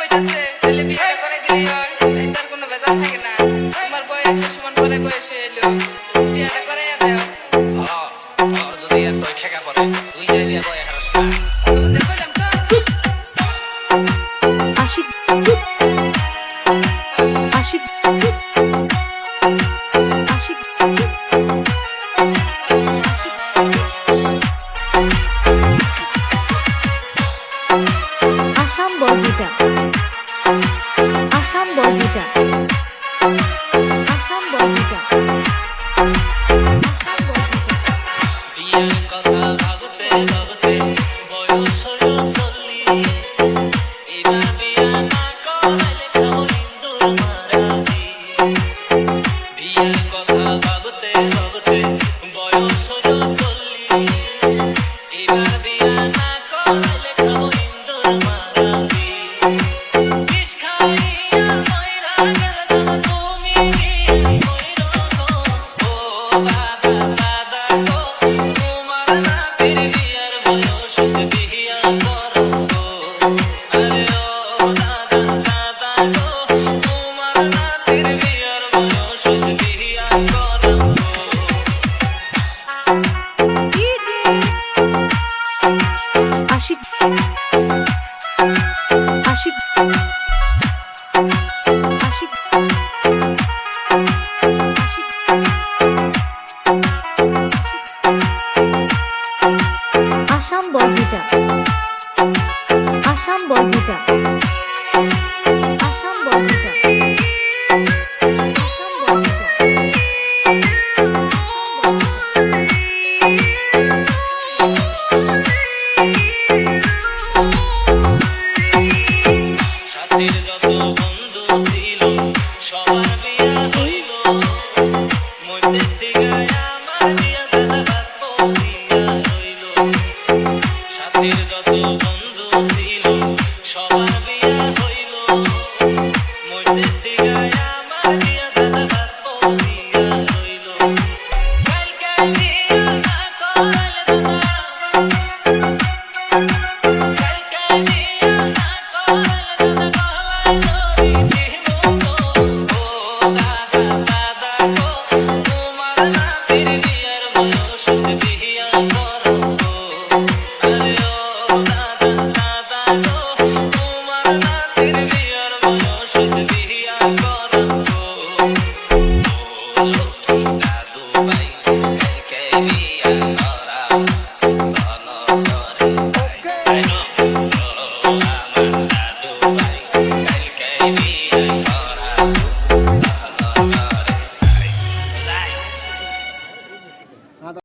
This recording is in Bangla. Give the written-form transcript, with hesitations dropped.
কইতাছে তাহলে বিয়েটা করে দিলেই হয়, তার কোনো ভেজাল থাকে না। তোমার বয়স সমান করে বয়সে এলো, বিয়েটা করে দাও। তোর যদি এতই ঠেকা পড়ে তুই যাই বিয়া বয়ে হারস না। তোমাদের কইলাম তো আশিক আশিক আশিক আসাম বরবিটা আসাম বরবিটা আসাম বরবিটা আসাম বরবিটা বিয়ের কথা ভাবতে ভাবতে বয়স হলো 40, এবার বিয়া না করাইলে খাবো ইন্দুর মারাবি। বিয়ের কথা ভাবতে ভাবতে বয়স হলো 40, এবার বিয়া না করাইলে খাবো ইন্দুর মারাবি। বিষ খাইয়া মইরা গেলাম তুমি মইরা গো, ও দাদা দাদা গো, তোমার নাতির বিয়ার বয়স হইছে বিয়া করো গো। আরে ও দাদা দাদা গো, তোমার নাতির বিয়ার বয়স হইছে বিয়া করো গো। আশিক আশিক আশিক আশিক আসাম বরবিটা আসাম বরবিটা আসাম বরবিটা আসাম বরবিটা সাথীর যত বন্ধু ছিল সবার বিয়া হইল, মধ্যে থেকে আমার বিয়া দাদা বাদ পড়িয়া রইল। সাথীর যত বন্ধু ছিল সবার বিয়া হইল, মধ্যে থেকে আমার বিয়া দাদা বাদ পড়িয়া রইল। কালকে বিয়া না করাইলে দাদা, কালকে বিয়া না করাইলে দাদা গলায় দড়ি দিব গো। ও দাদা দাদা গো, তোমার নাতির বিয়ার বয়স হইছে বিয়া করো গো। আরে ও দাদা দাদা গো, তোমার নাতির বিয়ার বয়স হইছে বিয়া করো গো।